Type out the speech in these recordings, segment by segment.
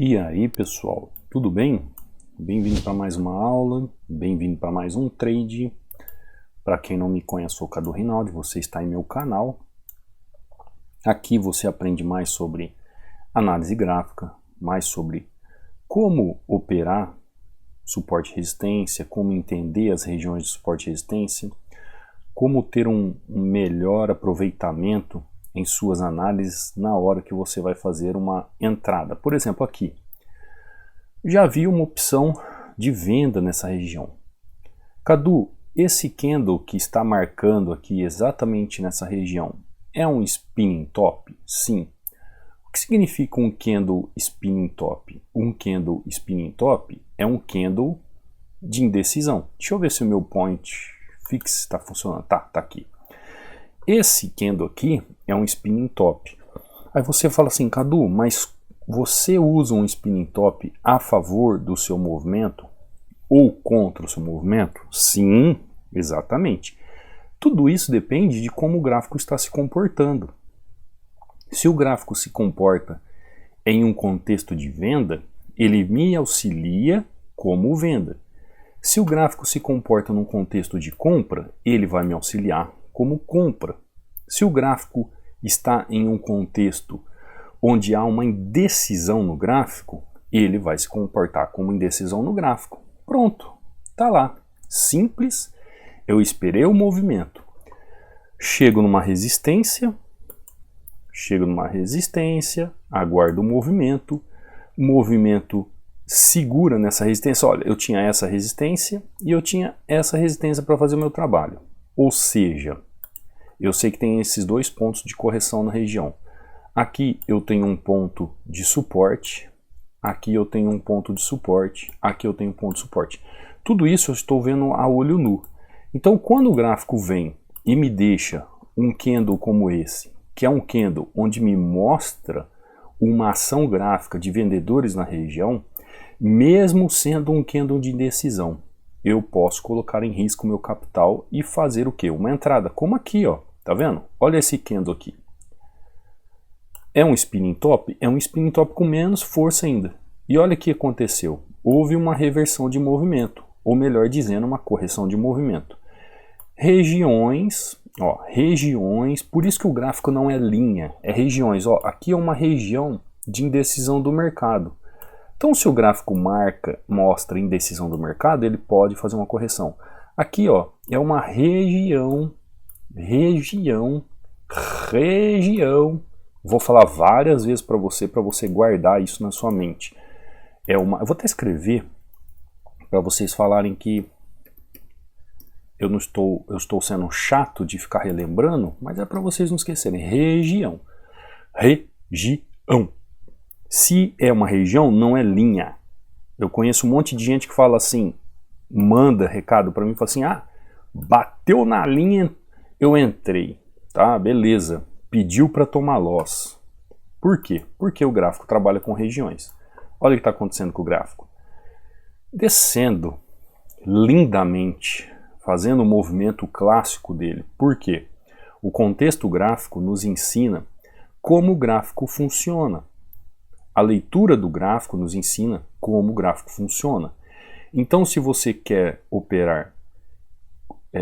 E aí pessoal, tudo bem? Bem-vindo para mais uma aula, bem-vindo para mais um trade. Para quem não me conhece, eu sou o Cadu Rinaldi, você está em meu canal. Aqui você aprende mais sobre análise gráfica, mais sobre como operar suporte e resistência, como entender as regiões de suporte e resistência, como ter um melhor aproveitamento em suas análises na hora que você vai fazer uma entrada. Por exemplo, aqui, já vi uma opção de venda nessa região. Cadu, esse candle que está marcando aqui exatamente nessa região é um spinning top? Sim. O que significa um candle spinning top? Um candle spinning top é um candle de indecisão. Deixa eu ver se o meu point fix está funcionando. Tá aqui. Esse candle aqui é um spinning top. Aí você fala assim, Cadu, mas você usa um spinning top a favor do seu movimento ou contra o seu movimento? Sim, exatamente. Tudo isso depende de como o gráfico está se comportando. Se o gráfico se comporta em um contexto de venda, ele me auxilia como venda. Se o gráfico se comporta num contexto de compra, ele vai me auxiliar como compra. Se o gráfico está em um contexto onde há uma indecisão no gráfico, ele vai se comportar como indecisão no gráfico. Pronto, tá lá. Simples, eu esperei o movimento. Chego numa resistência, aguardo o movimento segura nessa resistência. Olha, eu tinha essa resistência e eu tinha essa resistência para fazer o meu trabalho. Ou seja, eu sei que tem esses dois pontos de correção na região. Aqui eu tenho um ponto de suporte, aqui eu tenho um ponto de suporte, aqui eu tenho um ponto de suporte. Tudo isso eu estou vendo a olho nu. Então quando o gráfico vem e me deixa um candle como esse, que é um candle onde me mostra uma ação gráfica de vendedores na região, mesmo sendo um candle de indecisão, eu posso colocar em risco o meu capital e fazer o quê? Uma entrada, como aqui, ó. Tá vendo? Olha esse candle aqui. É um spinning top? É um spinning top com menos força ainda. E olha o que aconteceu. Houve uma reversão de movimento, ou melhor dizendo, uma correção de movimento. Regiões, por isso que o gráfico não é linha, é regiões. Ó, aqui é uma região de indecisão do mercado. Então se o gráfico mostra indecisão do mercado, ele pode fazer uma correção. Aqui, ó, é uma região. Vou falar várias vezes para você guardar isso na sua mente. Eu vou até escrever para vocês falarem que eu estou sendo chato de ficar relembrando, mas é para vocês não esquecerem. Região. Se é uma região, não é linha. Eu conheço um monte de gente que fala assim, manda recado para mim, fala assim, bateu na linha, eu entrei, tá, beleza, pediu para tomar loss. Por quê? Porque o gráfico trabalha com regiões. Olha o que está acontecendo com o gráfico. Descendo lindamente, fazendo o movimento clássico dele. Por quê? O contexto gráfico nos ensina como o gráfico funciona. A leitura do gráfico nos ensina como o gráfico funciona. Então, se você quer operar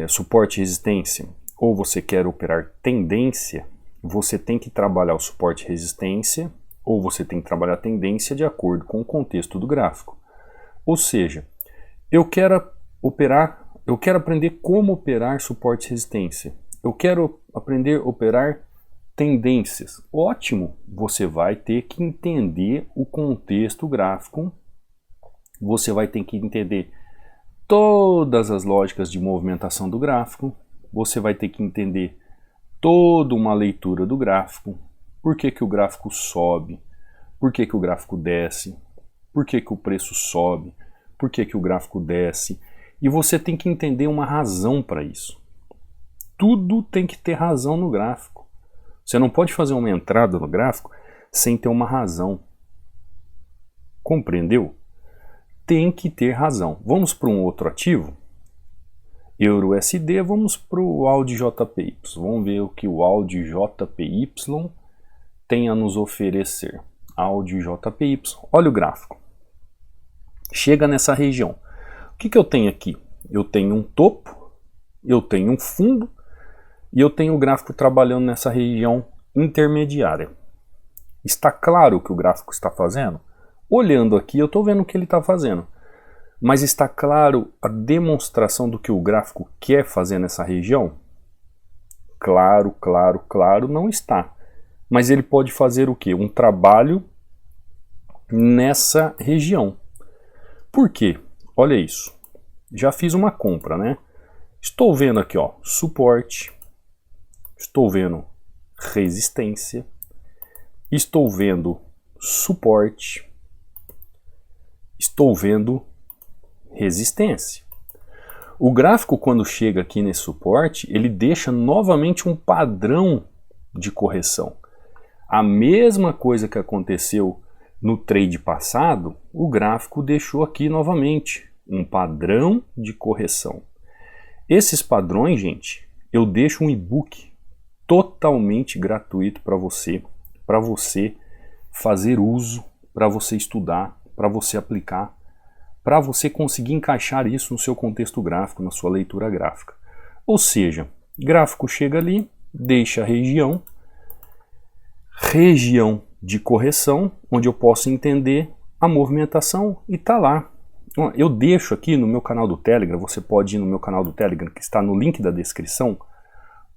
suporte e resistência, ou você quer operar tendência, você tem que trabalhar o suporte e resistência, ou você tem que trabalhar a tendência de acordo com o contexto do gráfico. Ou seja, eu quero aprender como operar suporte e resistência. Eu quero aprender a operar tendências. Ótimo, você vai ter que entender o contexto gráfico, você vai ter que entender todas as lógicas de movimentação do gráfico, você vai ter que entender toda uma leitura do gráfico, por que que o gráfico sobe, por que que o gráfico desce, por que que o preço sobe, por que que o gráfico desce, e você tem que entender uma razão para isso. Tudo tem que ter razão no gráfico. Você não pode fazer uma entrada no gráfico sem ter uma razão. Compreendeu? Tem que ter razão. Vamos para um outro ativo? EURUSD, vamos para o AUD-JPY. Vamos ver o que o AUD-JPY tem a nos oferecer. áudio JPY. Olha o gráfico. Chega nessa região. O que eu tenho aqui? Eu tenho um topo, eu tenho um fundo e eu tenho o gráfico trabalhando nessa região intermediária. Está claro o que o gráfico está fazendo? Olhando aqui eu estou vendo o que ele está fazendo. Mas está claro a demonstração do que o gráfico quer fazer nessa região? Claro, claro, claro, não está. Mas ele pode fazer o quê? Um trabalho nessa região. Por quê? Olha isso. Já fiz uma compra, né? Estou vendo aqui, ó, suporte. Estou vendo resistência. Estou vendo suporte. Estou vendo resistência. O gráfico, quando chega aqui nesse suporte, ele deixa novamente um padrão de correção. A mesma coisa que aconteceu no trade passado, o gráfico deixou aqui novamente um padrão de correção. Esses padrões, gente, eu deixo um e-book totalmente gratuito para você fazer uso, para você estudar, para você aplicar, para você conseguir encaixar isso no seu contexto gráfico, na sua leitura gráfica. Ou seja, gráfico chega ali, deixa a região de correção, onde eu posso entender a movimentação e tá lá. Eu deixo aqui no meu canal do Telegram, você pode ir no meu canal do Telegram, que está no link da descrição,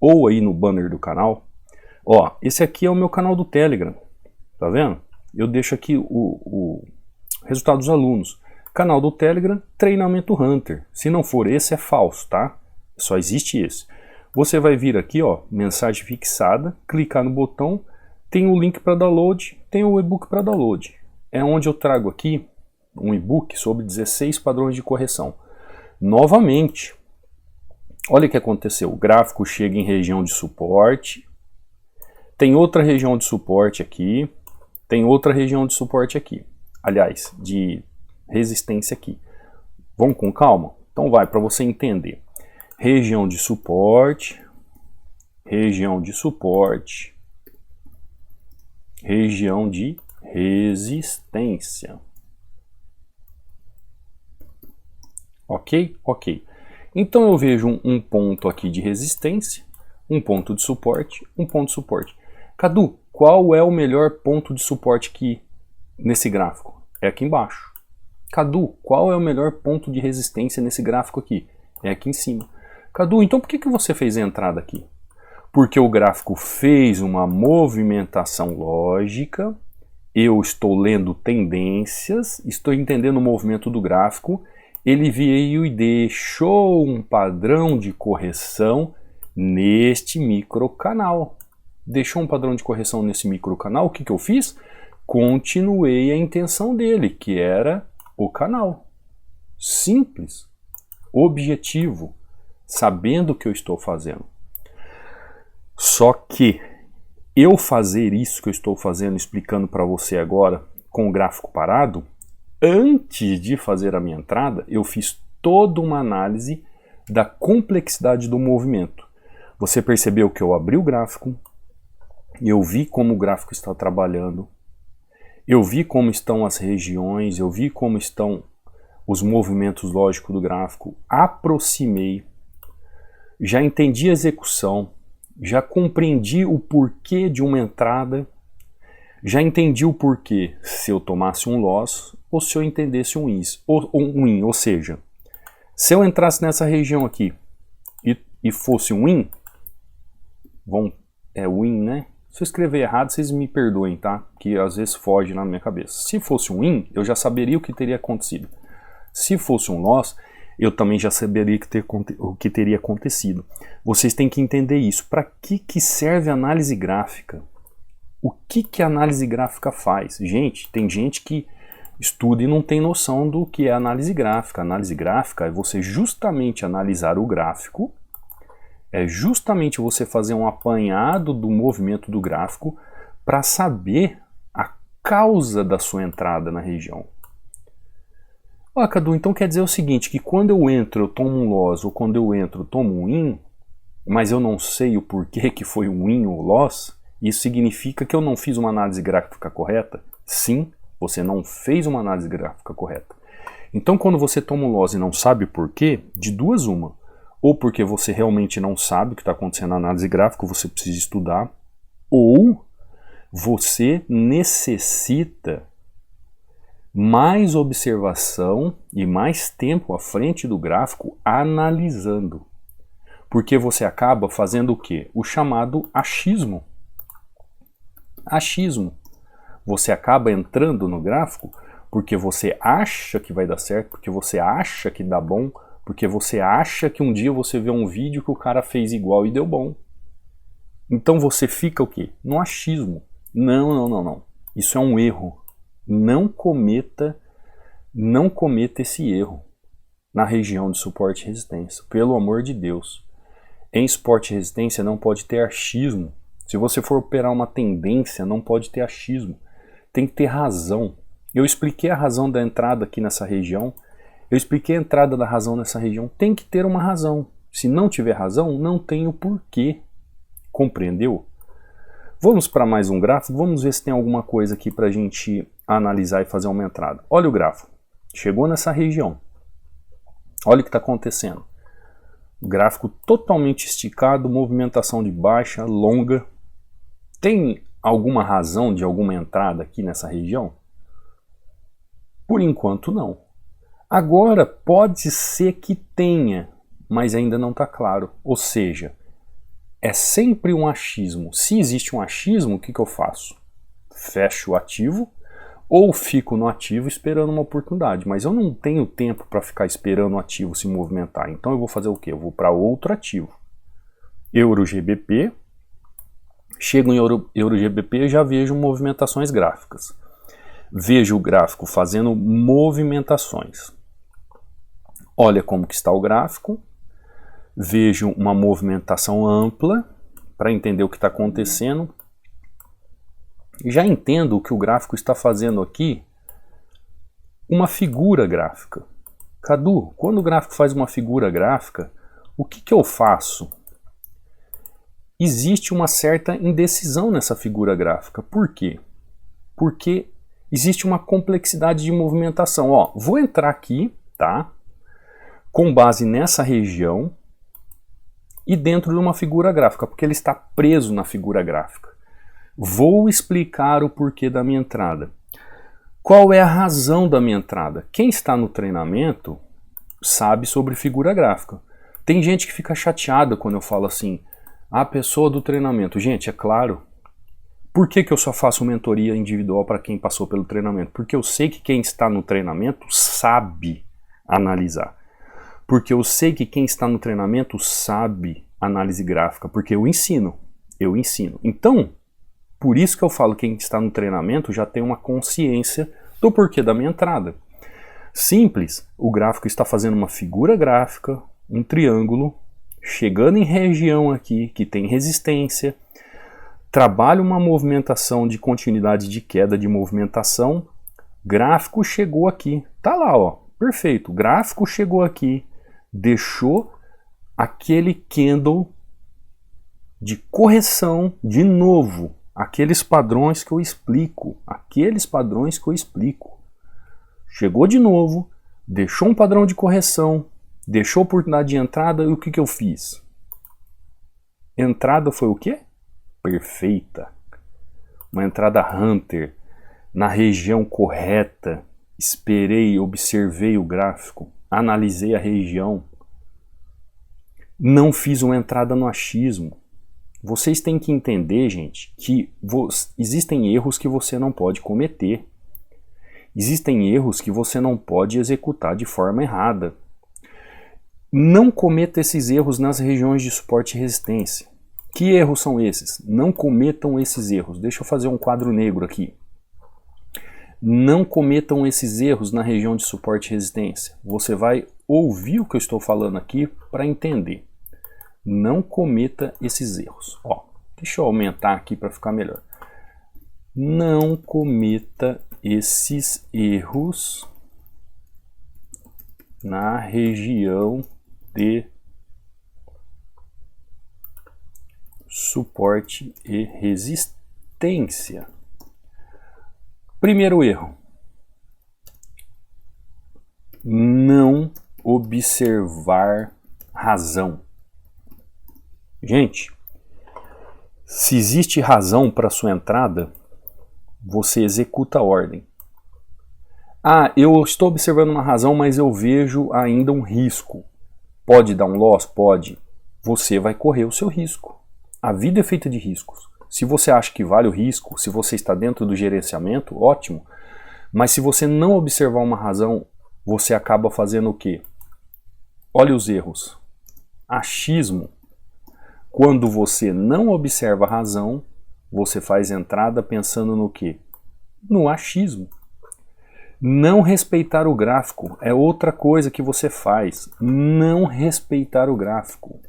ou aí no banner do canal. Ó, esse aqui é o meu canal do Telegram, tá vendo? Eu deixo aqui o resultado dos alunos. Canal do Telegram, Treinamento Hunter. Se não for esse, é falso, tá? Só existe esse. Você vai vir aqui, ó, mensagem fixada, clicar no botão, tem o link para download, tem o e-book para download. É onde eu trago aqui um e-book sobre 16 padrões de correção. Novamente, olha o que aconteceu. O gráfico chega em região de suporte, tem outra região de suporte aqui, tem outra região de suporte aqui. Aliás, de resistência aqui. Vamos com calma? Então vai, para você entender. Região de suporte, região de suporte, região de resistência. Ok? Ok. Então eu vejo um ponto aqui de resistência, um ponto de suporte, um ponto de suporte. Cadu, qual é o melhor ponto de suporte aqui nesse gráfico? É aqui embaixo. Cadu, qual é o melhor ponto de resistência nesse gráfico aqui? É aqui em cima. Cadu, então por que você fez a entrada aqui? Porque o gráfico fez uma movimentação lógica, eu estou lendo tendências, estou entendendo o movimento do gráfico, ele veio e deixou um padrão de correção neste microcanal. Deixou um padrão de correção nesse microcanal, o que eu fiz? Continuei a intenção dele, que era o canal. Simples, objetivo, sabendo o que eu estou fazendo. Só que eu fazer isso que eu estou fazendo, explicando para você agora, com o gráfico parado, antes de fazer a minha entrada, eu fiz toda uma análise da complexidade do movimento. Você percebeu que eu abri o gráfico, eu vi como o gráfico está trabalhando, eu vi como estão as regiões, eu vi como estão os movimentos lógicos do gráfico, aproximei, já entendi a execução, já compreendi o porquê de uma entrada, já entendi o porquê se eu tomasse um loss ou se eu entendesse um win, ou seja, se eu entrasse nessa região aqui e fosse um win, é win, né? Se eu escrever errado, vocês me perdoem, tá? Que às vezes foge na minha cabeça. Se fosse um win, eu já saberia o que teria acontecido. Se fosse um loss, eu também já saberia o que teria acontecido. Vocês têm que entender isso. Para que serve a análise gráfica? O que a análise gráfica faz? Gente, tem gente que estuda e não tem noção do que é análise gráfica. A análise gráfica é você justamente analisar o gráfico, é justamente você fazer um apanhado do movimento do gráfico para saber a causa da sua entrada na região. Ah, Cadu, então quer dizer o seguinte, que quando eu entro eu tomo um loss, ou quando eu entro eu tomo um win, mas eu não sei o porquê que foi um win ou loss, isso significa que eu não fiz uma análise gráfica correta? Sim, você não fez uma análise gráfica correta. Então, quando você toma um loss e não sabe por quê, de duas uma. Ou porque você realmente não sabe o que está acontecendo na análise gráfica, você precisa estudar, ou você necessita mais observação e mais tempo à frente do gráfico analisando. Porque você acaba fazendo o quê? O chamado achismo. Achismo. Você acaba entrando no gráfico porque você acha que vai dar certo, porque você acha que dá bom, porque você acha que um dia você vê um vídeo que o cara fez igual e deu bom. Então você fica o quê? No achismo. Não. Isso é um erro. Não cometa esse erro na região de suporte e resistência. Pelo amor de Deus. Em suporte e resistência não pode ter achismo. Se você for operar uma tendência, não pode ter achismo. Tem que ter razão. Eu expliquei a razão da entrada aqui nessa região. Eu expliquei a entrada da razão nessa região. Tem que ter uma razão. Se não tiver razão, não tem o porquê. Compreendeu? Vamos para mais um gráfico. Vamos ver se tem alguma coisa aqui para a gente analisar e fazer uma entrada. Olha o gráfico. Chegou nessa região. Olha o que está acontecendo. Gráfico totalmente esticado, movimentação de baixa, longa. Tem alguma razão de alguma entrada aqui nessa região? Por enquanto não. Agora pode ser que tenha, mas ainda não está claro. Ou seja, é sempre um achismo. Se existe um achismo, o que eu faço? Fecho o ativo ou fico no ativo esperando uma oportunidade. Mas eu não tenho tempo para ficar esperando o ativo se movimentar. Então eu vou fazer o quê? Eu vou para outro ativo. EuroGBP. Chego em EuroGBP e já vejo movimentações gráficas. Vejo o gráfico fazendo movimentações. Olha como que está o gráfico. Vejo uma movimentação ampla para entender o que está acontecendo. Já entendo o que o gráfico está fazendo aqui. Uma figura gráfica. Cadu, quando o gráfico faz uma figura gráfica, o que eu faço? Existe uma certa indecisão nessa figura gráfica. Por quê? Porque existe uma complexidade de movimentação. Ó, vou entrar aqui, tá? Com base nessa região e dentro de uma figura gráfica, porque ele está preso na figura gráfica. Vou explicar o porquê da minha entrada. Qual é a razão da minha entrada? Quem está no treinamento sabe sobre figura gráfica. Tem gente que fica chateada quando eu falo assim, a pessoa do treinamento. Gente, é claro. Por que eu só faço mentoria individual para quem passou pelo treinamento? Porque eu sei que quem está no treinamento sabe analisar. Porque eu sei que quem está no treinamento sabe análise gráfica. Porque eu ensino. Então, por isso que eu falo que quem está no treinamento já tem uma consciência do porquê da minha entrada. Simples, o gráfico está fazendo uma figura gráfica, um triângulo, chegando em região aqui que tem resistência, trabalha uma movimentação de continuidade de queda de movimentação, gráfico chegou aqui, tá lá, ó, perfeito, gráfico chegou aqui, deixou aquele candle de correção de novo, aqueles padrões que eu explico, chegou de novo, deixou um padrão de correção, deixou oportunidade de entrada e o que eu fiz? Entrada foi o quê? Perfeita. Uma entrada Hunter, na região correta, esperei, observei o gráfico, analisei a região, não fiz uma entrada no achismo. Vocês têm que entender, gente, que existem erros que você não pode cometer. Existem erros que você não pode executar de forma errada. Não cometa esses erros nas regiões de suporte e resistência. Que erros são esses? Não cometam esses erros. Deixa eu fazer um quadro negro aqui. Não cometam esses erros na região de suporte e resistência. Você vai ouvir o que eu estou falando aqui para entender. Não cometa esses erros. Ó, deixa eu aumentar aqui para ficar melhor. Não cometa esses erros na região de suporte e resistência. Primeiro erro. Não observar razão. Gente, se existe razão para sua entrada, você executa a ordem. Ah, eu estou observando uma razão, mas eu vejo ainda um risco. Pode dar um loss? Pode. Você vai correr o seu risco. A vida é feita de riscos. Se você acha que vale o risco, se você está dentro do gerenciamento, ótimo. Mas se você não observar uma razão, você acaba fazendo o quê? Olha os erros. Achismo. Quando você não observa a razão, você faz entrada pensando no quê? No achismo. Não respeitar o gráfico é outra coisa que você faz. Não respeitar o gráfico.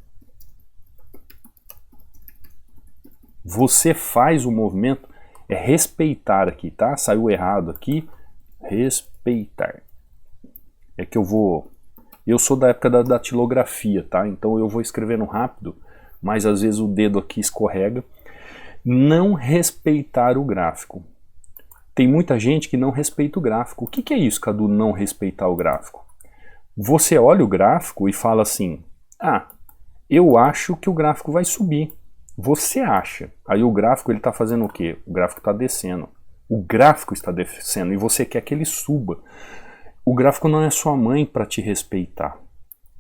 Você faz o movimento, é respeitar aqui, tá? Saiu errado aqui. Respeitar. É que eu sou da época da datilografia, tá? Então eu vou escrevendo rápido, mas às vezes o dedo aqui escorrega. Não respeitar o gráfico. Tem muita gente que não respeita o gráfico. O que é isso, Cadu, não respeitar o gráfico? Você olha o gráfico e fala assim, ah, eu acho que o gráfico vai subir. Você acha. Aí o gráfico ele está fazendo o quê? O gráfico está descendo. O gráfico está descendo e você quer que ele suba. O gráfico não é sua mãe para te respeitar.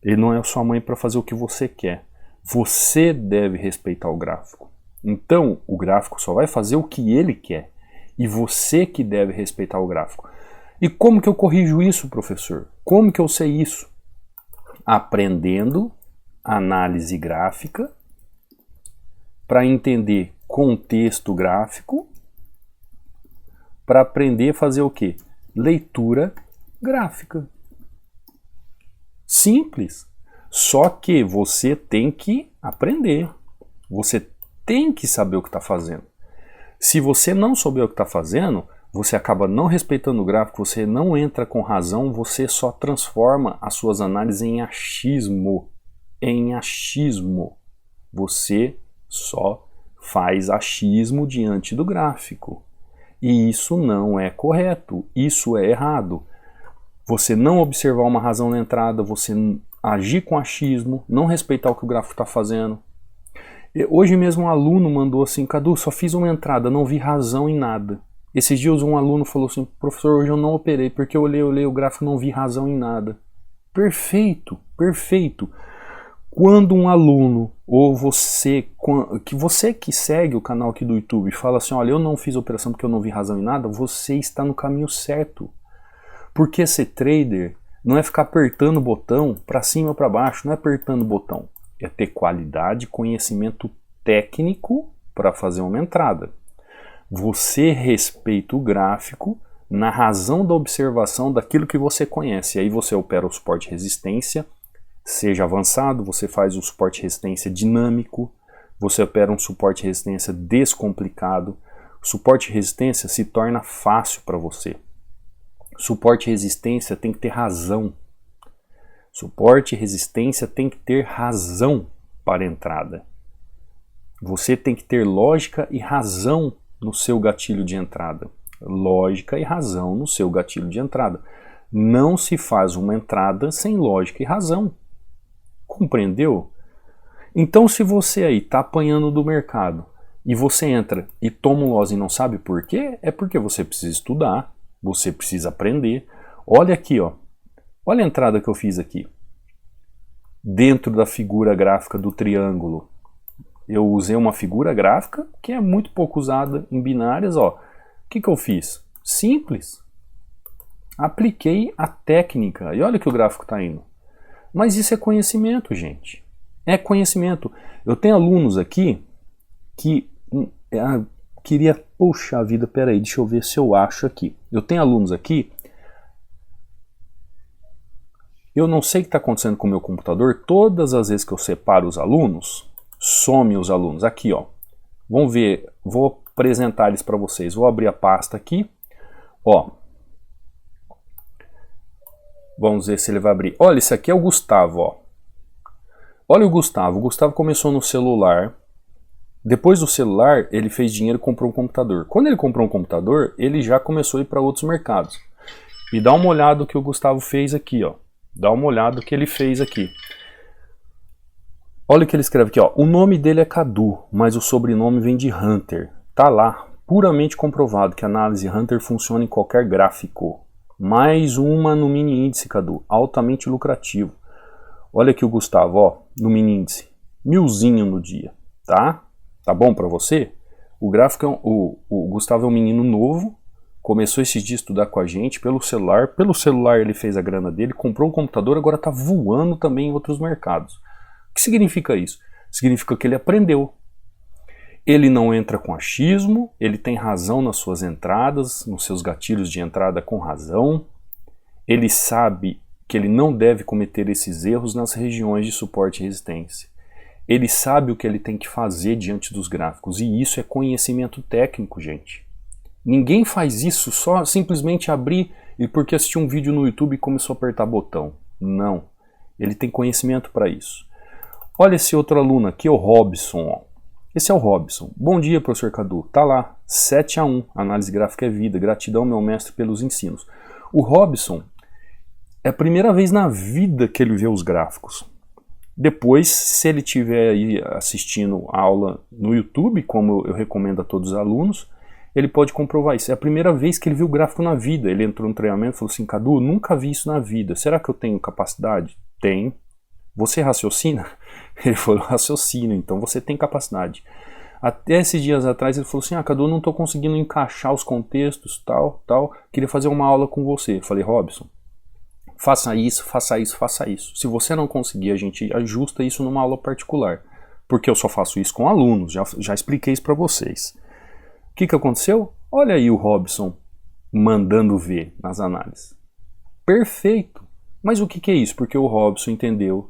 Ele não é sua mãe para fazer o que você quer. Você deve respeitar o gráfico. Então, o gráfico só vai fazer o que ele quer. E você que deve respeitar o gráfico. E como que eu corrijo isso, professor? Como que eu sei isso? Aprendendo análise gráfica para entender contexto gráfico, para aprender a fazer o quê? Leitura gráfica. Simples. Só que você tem que aprender. Você tem que saber o que está fazendo. Se você não souber o que está fazendo, você acaba não respeitando o gráfico, você não entra com razão, você só transforma as suas análises em achismo. Em achismo. Você só faz achismo diante do gráfico. E isso não é correto, isso é errado. Você não observar uma razão na entrada, você agir com achismo, não respeitar o que o gráfico está fazendo. Hoje mesmo um aluno mandou assim, Cadu, só fiz uma entrada, não vi razão em nada. Esses dias um aluno falou assim, professor, hoje eu não operei, porque eu olhei o gráfico e não vi razão em nada. Perfeito, perfeito. Quando um aluno, ou você que segue o canal aqui do YouTube, fala assim, olha, eu não fiz operação porque eu não vi razão em nada, você está no caminho certo. Porque ser trader não é ficar apertando o botão para cima ou para baixo, não é apertando o botão. É ter qualidade, conhecimento técnico para fazer uma entrada. Você respeita o gráfico na razão da observação daquilo que você conhece. Aí você opera o suporte e resistência, seja avançado, você faz o suporte e resistência dinâmico, você opera um suporte e resistência descomplicado. Suporte e resistência se torna fácil para você. Suporte e resistência tem que ter razão. Suporte e resistência tem que ter razão para a entrada. Você tem que ter lógica e razão no seu gatilho de entrada. Lógica e razão no seu gatilho de entrada. Não se faz uma entrada sem lógica e razão. Compreendeu? Então se você aí está apanhando do mercado e você entra e toma um loss e não sabe por quê, é porque você precisa estudar, você precisa aprender. Olha aqui, ó. Olha a entrada que eu fiz aqui. Dentro da figura gráfica do triângulo, eu usei uma figura gráfica que é muito pouco usada em binárias. Ó. O que eu fiz? Simples. Apliquei a técnica. E olha que o gráfico está indo. Mas isso é conhecimento, gente. É conhecimento. Eu tenho alunos aqui que queria... Poxa vida, peraí, deixa eu ver se eu acho aqui. Eu tenho alunos aqui. Eu não sei o que está acontecendo com o meu computador. Todas as vezes que eu separo os alunos, some os alunos. Aqui, ó. Vamos ver. Vou apresentar eles para vocês. Vou abrir a pasta aqui. Ó. Vamos ver se ele vai abrir. Olha, esse aqui é o Gustavo, ó. Olha o Gustavo. O Gustavo começou no celular. Depois do celular, ele fez dinheiro e comprou um computador. Quando ele comprou um computador, ele já começou a ir para outros mercados. E dá uma olhada no que o Gustavo fez aqui, ó. Dá uma olhada no que ele fez aqui. Olha o que ele escreve aqui, ó. O nome dele é Cadu, mas o sobrenome vem de Hunter. Tá lá, puramente comprovado que a análise Hunter funciona em qualquer gráfico. Mais uma no mini índice, Cadu. Altamente lucrativo. Olha aqui o Gustavo, ó, no mini índice. 1000zinho no dia, tá? Tá bom pra você? O gráfico é o Gustavo é um menino novo. Começou esses dias a estudar com a gente pelo celular. Pelo celular ele fez a grana dele, comprou um computador, agora tá voando também em outros mercados. O que significa isso? Significa que ele aprendeu. Ele não entra com achismo, ele tem razão nas suas entradas, nos seus gatilhos de entrada com razão. Ele sabe que ele não deve cometer esses erros nas regiões de suporte e resistência. Ele sabe o que ele tem que fazer diante dos gráficos, e isso é conhecimento técnico, gente. Ninguém faz isso só simplesmente abrir e porque assistiu um vídeo no YouTube e começou a apertar botão. Não. Ele tem conhecimento para isso. Olha esse outro aluno aqui, o Robson. Ó. Esse é o Robson. Bom dia, professor Cadu. Tá lá, 7-1. Análise gráfica é vida. Gratidão, meu mestre, pelos ensinos. O Robson é a primeira vez na vida que ele vê os gráficos. Depois, se ele estiver aí assistindo a aula no YouTube, como eu recomendo a todos os alunos, ele pode comprovar isso. É a primeira vez que ele viu o gráfico na vida. Ele entrou no treinamento e falou assim, Cadu, nunca vi isso na vida. Será que eu tenho capacidade? Tem. Você raciocina? Ele falou, raciocínio, então você tem capacidade. Até esses dias atrás ele falou assim, Cadu, eu não estou conseguindo encaixar os contextos, tal. Queria fazer uma aula com você. Eu falei, Robson, faça isso, faça isso, faça isso. Se você não conseguir, a gente ajusta isso numa aula particular. Porque eu só faço isso com alunos, já expliquei isso para vocês. O que aconteceu? Olha aí o Robson mandando ver nas análises. Perfeito. Mas o que é isso? Porque o Robson entendeu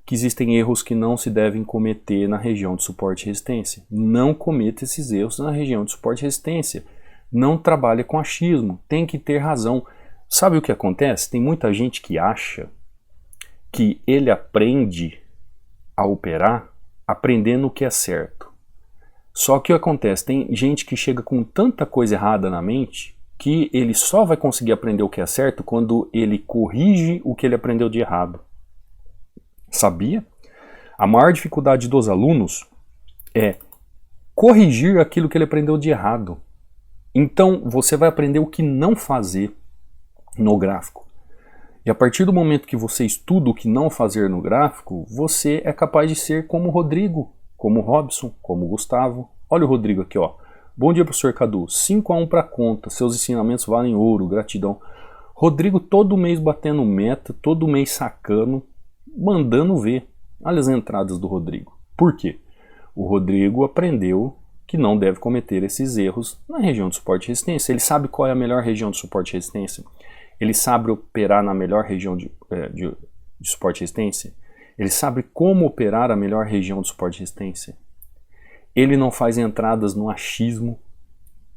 que existem erros que não se devem cometer na região de suporte e resistência. Não cometa esses erros na região de suporte e resistência. Não trabalhe com achismo. Tem que ter razão. Sabe o que acontece? Tem muita gente que acha que ele aprende a operar aprendendo o que é certo. Só que o que acontece? Tem gente que chega com tanta coisa errada na mente que ele só vai conseguir aprender o que é certo quando ele corrige o que ele aprendeu de errado. Sabia? A maior dificuldade dos alunos é corrigir aquilo que ele aprendeu de errado. Então você vai aprender o que não fazer no gráfico. E a partir do momento que você estuda o que não fazer no gráfico, você é capaz de ser como o Rodrigo, como o Robson, como o Gustavo. Olha o Rodrigo aqui, ó. Bom dia, professor Cadu. 5-1 para conta. Seus ensinamentos valem ouro. Gratidão. Rodrigo todo mês batendo meta, todo mês sacando, mandando ver. Olha as entradas do Rodrigo. Por quê? O Rodrigo aprendeu que não deve cometer esses erros na região de suporte e resistência. Ele sabe qual é a melhor região de suporte e resistência. Ele sabe operar na melhor região de suporte e resistência. Ele sabe como operar a melhor região de suporte e resistência. Ele não faz entradas no achismo.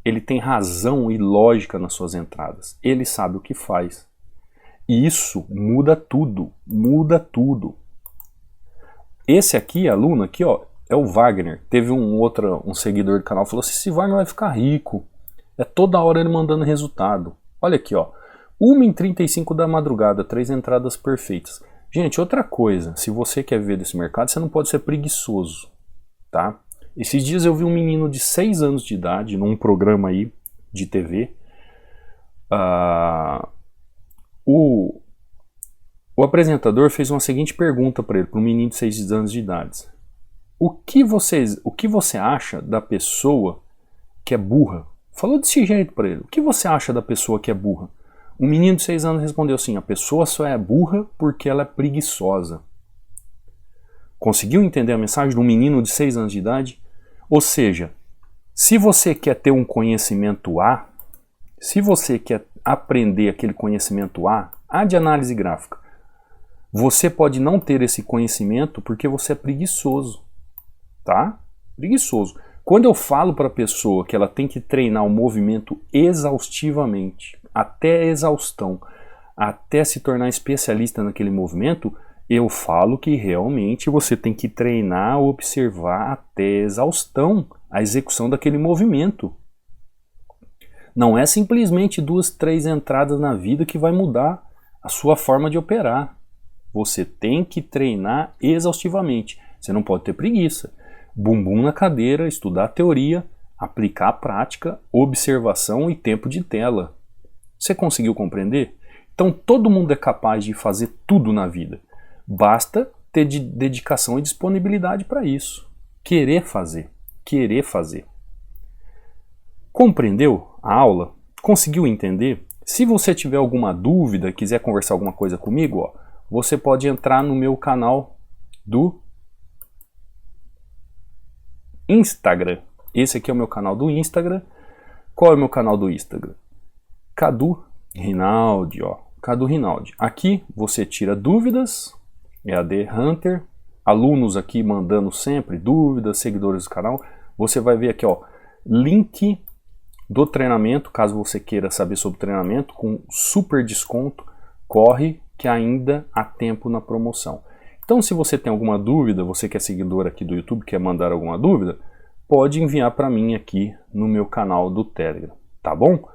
Ele tem razão e lógica nas suas entradas. Ele sabe o que faz. E isso muda tudo. Muda tudo. Esse aqui, aluno aqui, ó, é o Wagner. Teve um seguidor do canal que falou assim, esse Wagner vai ficar rico. É toda hora ele mandando resultado. Olha aqui, ó. 1h35 da madrugada, 3 entradas perfeitas. Gente, outra coisa, se você quer viver desse mercado, você não pode ser preguiçoso, tá? Esses dias eu vi um menino de 6 anos de idade, num programa aí de TV. O apresentador fez uma seguinte pergunta para ele, para um menino de 6 anos de idade. O que você acha da pessoa que é burra? Falou desse jeito para ele. O que você acha da pessoa que é burra? Um menino de 6 anos respondeu assim, a pessoa só é burra porque ela é preguiçosa. Conseguiu entender a mensagem de um menino de 6 anos de idade? Ou seja, se você quer ter um conhecimento A, se você quer aprender aquele conhecimento A de análise gráfica, você pode não ter esse conhecimento porque você é preguiçoso, tá? Preguiçoso. Quando eu falo para a pessoa que ela tem que treinar o movimento exaustivamente, até a exaustão, até se tornar especialista naquele movimento, Eu falo que realmente você tem que treinar, observar até exaustão a execução daquele movimento. Não é simplesmente 2, 3 entradas na vida que vai mudar a sua forma de operar. Você tem que treinar exaustivamente. Você não pode ter preguiça. Bumbum na cadeira, estudar teoria, aplicar a prática, observação e tempo de tela. Você conseguiu compreender? Então todo mundo é capaz de fazer tudo na vida. Basta ter dedicação e disponibilidade para isso. Querer fazer. Querer fazer. Compreendeu a aula? Conseguiu entender? Se você tiver alguma dúvida, quiser conversar alguma coisa comigo, ó, você pode entrar no meu canal do Instagram. Esse aqui é o meu canal do Instagram. Qual é o meu canal do Instagram? Cadu Rinaldi, ó. Cadu Rinaldi. Aqui você tira dúvidas, EAD Hunter, alunos aqui mandando sempre dúvidas, seguidores do canal. Você vai ver aqui, ó, link do treinamento, caso você queira saber sobre treinamento, com super desconto, corre que ainda há tempo na promoção. Então se você tem alguma dúvida, você que é seguidor aqui do YouTube, quer mandar alguma dúvida, pode enviar para mim aqui no meu canal do Telegram, tá bom?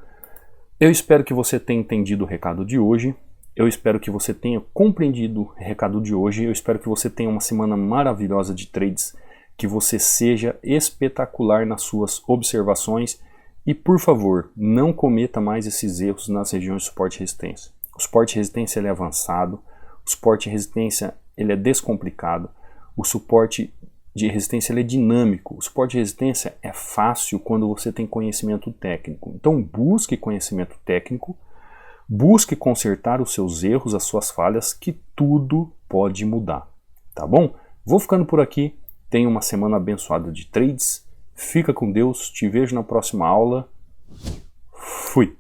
Eu espero que você tenha entendido o recado de hoje, eu espero que você tenha compreendido o recado de hoje, eu espero que você tenha uma semana maravilhosa de trades, que você seja espetacular nas suas observações e, por favor, não cometa mais esses erros nas regiões de suporte e resistência. O suporte e resistência ele é avançado, o suporte e resistência ele é descomplicado, o suporte de resistência ele é dinâmico, o suporte de resistência é fácil quando você tem conhecimento técnico. Então busque conhecimento técnico, busque consertar os seus erros, as suas falhas, que tudo pode mudar, tá bom? Vou ficando por aqui, tenha uma semana abençoada de trades, fica com Deus, te vejo na próxima aula, fui!